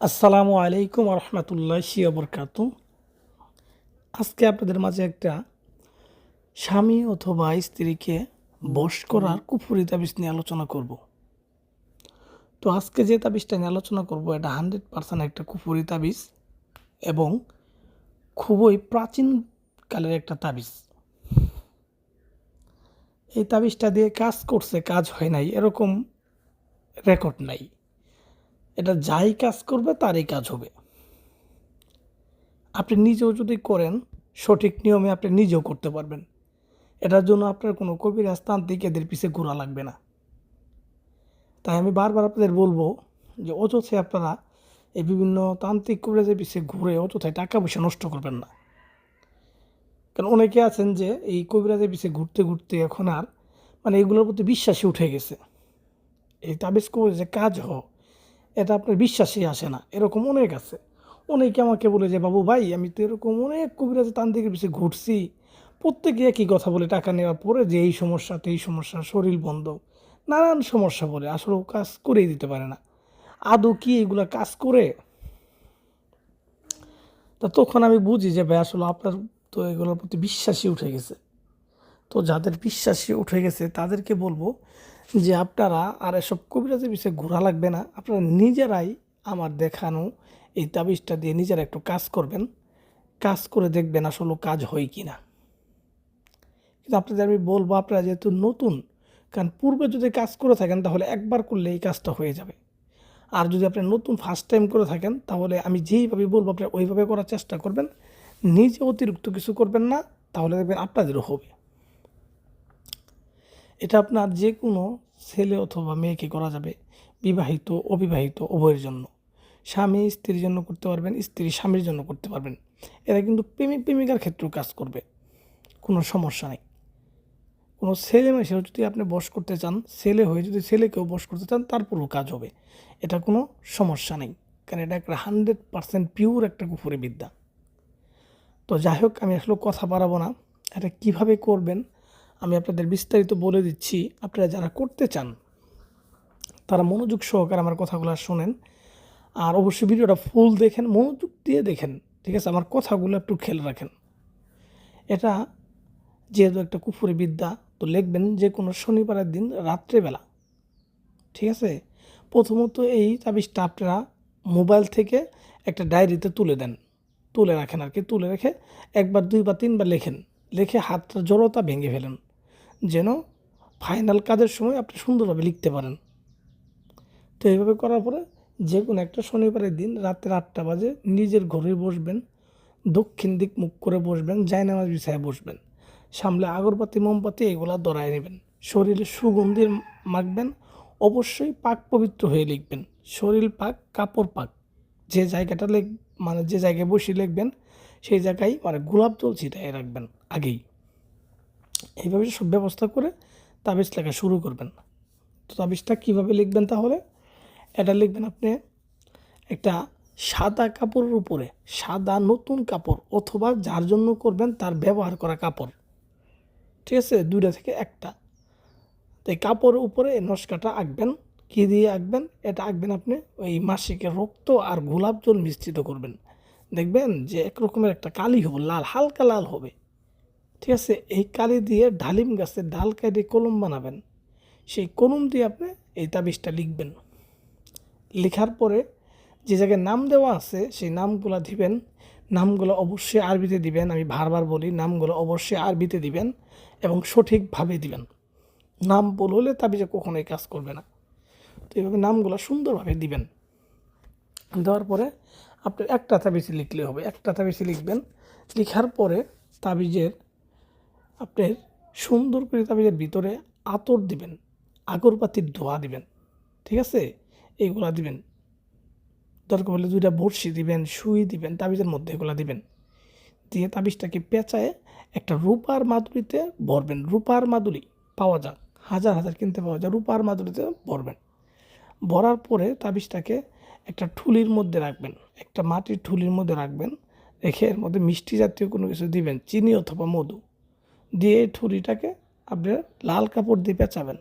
আসসালামু আলাইকুম রহমতুল্লাহি বরকাতু। আজকে আপনাদের মাঝে একটা স্বামী অথবা স্ত্রীকে বশ করার কুফরি তাবিজ নিয়ে আলোচনা করব। তো আজকে যে তাবিজটা নিয়ে আলোচনা করব এটা 100% একটা কুফরি তাবিজ এবং খুবই প্রাচীন কালের একটা তাবিজ। এই তাবিজটা দিয়ে কাজ করছে, কাজ হয় নাই এরকম রেকর্ড নাই। এটা যাই কাজ করবে তারই কাজ হবে। আপনি নিজেও যদি করেন, সঠিক নিয়মে আপনি নিজেও করতে পারবেন। এটার জন্য আপনার কোনো কবিরাজ তান্ত্রিক এদের পিছে ঘোরা লাগবে না। তাই আমি বারবার আপনাদের বলবো যে অযথায় আপনারা এই বিভিন্ন তান্ত্রিক কবিরাজের পিছে ঘুরে অযথায় টাকা পয়সা নষ্ট করবেন না। কারণ অনেকে আছেন যে এই কবিরাজের পিছে ঘুরতে ঘুরতে এখন আর এগুলোর প্রতি বিশ্বাসই উঠে গেছে। এই তাবিজ করে যে কাজ এটা আপনার বিশ্বাসই আসে না, এরকম অনেক আছে। অনেকে আমাকে বলে যে বাবু ভাই, আমি তো এরকম অনেক কবিরাজ তান্ত্রিকের পিছিয়ে ঘুরছি, প্রত্যেকে একই কথা বলে টাকা নেওয়ার পরে যে এই সমস্যা এই সমস্যা, শরীর বন্ধ, নানান সমস্যা বলে আসলে কাজ করেই দিতে পারে না। আদৌ কি এগুলা কাজ করে? তা তখন আমি বুঝি যে ভাই আসলে আপনার তো এগুলোর প্রতি বিশ্বাসই উঠে গেছে। তো যাদের বিশ্বাসী উঠে গেছে তাদেরকে বলবো যে আপনারা আর এসব কবিরাজের বিষয়ে ঘোরা লাগবে না। আপনারা নিজেরাই আমার দেখানো এই তাবিজটা দিয়ে নিজেরা একটু কাজ করবেন, কাজ করে দেখবেন আসলে কাজ হয় কি না। কিন্তু আপনাদের আমি বলবো, আপনারা যেহেতু নতুন, কারণ পূর্বে যদি কাজ করে থাকেন তাহলে একবার করলে এই কাজটা হয়ে যাবে। আর যদি আপনি নতুন ফার্স্ট টাইম করে থাকেন তাহলে আমি যেইভাবে বলবো আপনি ওইভাবে করার চেষ্টা করবেন। নিজে অতিরিক্ত কিছু করবেন না, তাহলে দেখবেন আপনাদেরও হবে। এটা আপনার যে কোনো ছেলে অথবা মেয়েকে করা যাবে, বিবাহিত অবিবাহিত উভয়ের জন্য। স্বামী স্ত্রীর জন্য করতে পারবেন, স্ত্রী স্বামীর জন্য করতে পারবেন। এরা কিন্তু প্রেমিক প্রেমিকার ক্ষেত্রেও কাজ করবে, কোনো সমস্যা নেই। কোনো ছেলে মেয়ে যদি আপনি বশ করতে চান, ছেলে হয়ে যদি ছেলেকেও বশ করতে চান তারপরেও কাজ হবে, এটা কোনো সমস্যা নেই। কারণ এটা একটা 100% পিওর একটা কুফুরি বিদ্যা। তো যাই হোক, আমি আসলে কথা বাড়াবো না। এটা কিভাবে করবেন আমি আপনাদের বিস্তারিত বলে দিচ্ছি। আপনারা যারা করতে চান তারা মনোযোগ সহকারে আমার কথাগুলো শোনেন, আর অবশ্যই ভিডিওটা ফুল দেখেন, মনোযোগ দিয়ে দেখেন, ঠিক আছে? আমার কথাগুলো একটু খেয়াল রাখেন। এটা যেহেতু একটা কুফুরি বিদ্যা, তো লিখবেন যে কোনো শনিবারের দিন রাত্রেবেলা, ঠিক আছে? প্রথমত এই তাবিজটা আপনারা মোবাইল থেকে একটা ডায়েরিতে তুলে দেন, তুলে রাখেন আর কি। তুলে রেখে একবার দুইবার তিনবার লেখেন, লিখে হাতটা জড়তা ভেঙে ফেলেন, যেন ফাইনাল কাজের সময় আপনি সুন্দরভাবে লিখতে পারেন। তো এইভাবে করার পরে যে কোনো একটা শনিবারের দিন রাত্রে 8টা বাজে নিজের ঘরে বসবেন, দক্ষিণ দিক মুখ করে বসবেন, জায়নামাজ বিছায় বসবেন, সামনে আগরবাতি মোমবাতি এগুলা ধরায় নেবেন, শরীরে সুগন্ধি মাখবেন, অবশ্যই পাক পবিত্র হয়ে লিখবেন। শরীর পাক, কাপড় পাক। যে জায়গাটা যে জায়গায় বসে লিখবেন সেই জায়গায় গোলাপ জল ছিটায় রাখবেন আগেই। এইভাবে সব ব্যবস্থা করে তাবিজ লেখা শুরু করবেন। তো তাবিজটা কীভাবে লিখবেন তাহলে? এটা লিখবেন আপনি একটা সাদা কাপড়ের উপরে, সাদা নতুন কাপড় অথবা যার জন্য করবেন তার ব্যবহার করা কাপড়, ঠিক আছে? 2টা থেকে 1টা। তো এই কাপড়ের উপরে এই নকশাটা আঁকবেন। কী দিয়ে আঁকবেন? এটা আঁকবেন আপনি ওই মাসিকের রক্ত আর গোলাপ জল মিশ্রিত করবেন। দেখবেন যে এক রকমের একটা কালি হবে, লাল, হালকা লাল হবে, ঠিক আছে? এই কালি দিয়ে ডালিম গাছের ডাল কেটে কলম বানাবেন। সেই কলম দিয়ে আপনি এই তাবিজটা লিখবেন। লেখার পরে যে জায়গায় নাম দেওয়া আছে সেই নামগুলো দিবেন। নামগুলো অবশ্যই আরবিতে দিবেন, আমি বারবার বলি নামগুলো অবশ্যই আরবিতে দিবেন এবং সঠিকভাবে দিবেন। নাম ভুল হলে তাবিজে কখনোই কাজ করবে না। তো এইভাবে নামগুলো সুন্দরভাবে দিবেন। দেওয়ার পরে আপনার একটা তাবিজে লিখলে হবে, একটা তাবিজে লিখবেন। লেখার পরে তাবিজের আপনার সুন্দর করে তাবিজের ভিতরে আতর দিবেন, আগরবাতির ধোঁয়া দিবেন, ঠিক আছে? এইগুলা দিবেন। দরকার হলে 2টা বড়শি দিবেন, সুই দিবেন, তাবিজের মধ্যে এগুলো দিবেন। দিয়ে তাবিজটাকে পেঁচায় একটা রূপার মাদুরিতে ভরবেন। রূপার মাদুরি পাওয়া যায়, হাজার হাজার কিনতে পাওয়া যায়। রূপার মাদুরিতে ভরবেন। ভরার পরে তাবিজটাকে একটা ঠুলির মধ্যে রাখবেন, একটা মাটির ঠুলির মধ্যে রাখবেন। রেখে এর মধ্যে মিষ্টি জাতীয় কোনো কিছু দিবেন, চিনি অথবা মধু দিয়ে এই ঠুলিটাকে আপনি লাল কাপড় দিয়ে পেঁচাবেন।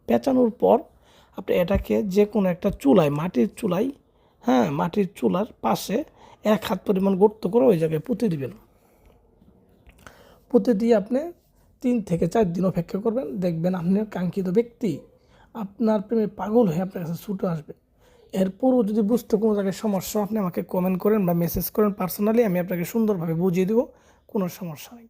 পেঁচানোর পর আপনি এটাকে যে কোনো একটা চুলায়, মাটির চুলায় হ্যাঁ, মাটির চুলার পাশে 1 হাত পরিমাণ গর্ত করে ওই জায়গায় পুঁতে দিবেন। পুঁতে দিয়ে আপনি 3 থেকে 4 দিন অপেক্ষা করবেন, দেখবেন আপনার কাঙ্ক্ষিত ব্যক্তি আপনার প্রেমে পাগল হয়ে আপনার কাছে ছুটে আসবে। এরপরও যদি বুঝতে কোনো জায়গায় সমস্যা, আপনি আমাকে কমেন্ট করেন বা মেসেজ করেন পার্সোনালি, আমি আপনাকে সুন্দরভাবে বুঝিয়ে দেবো, কোনো সমস্যা নেই।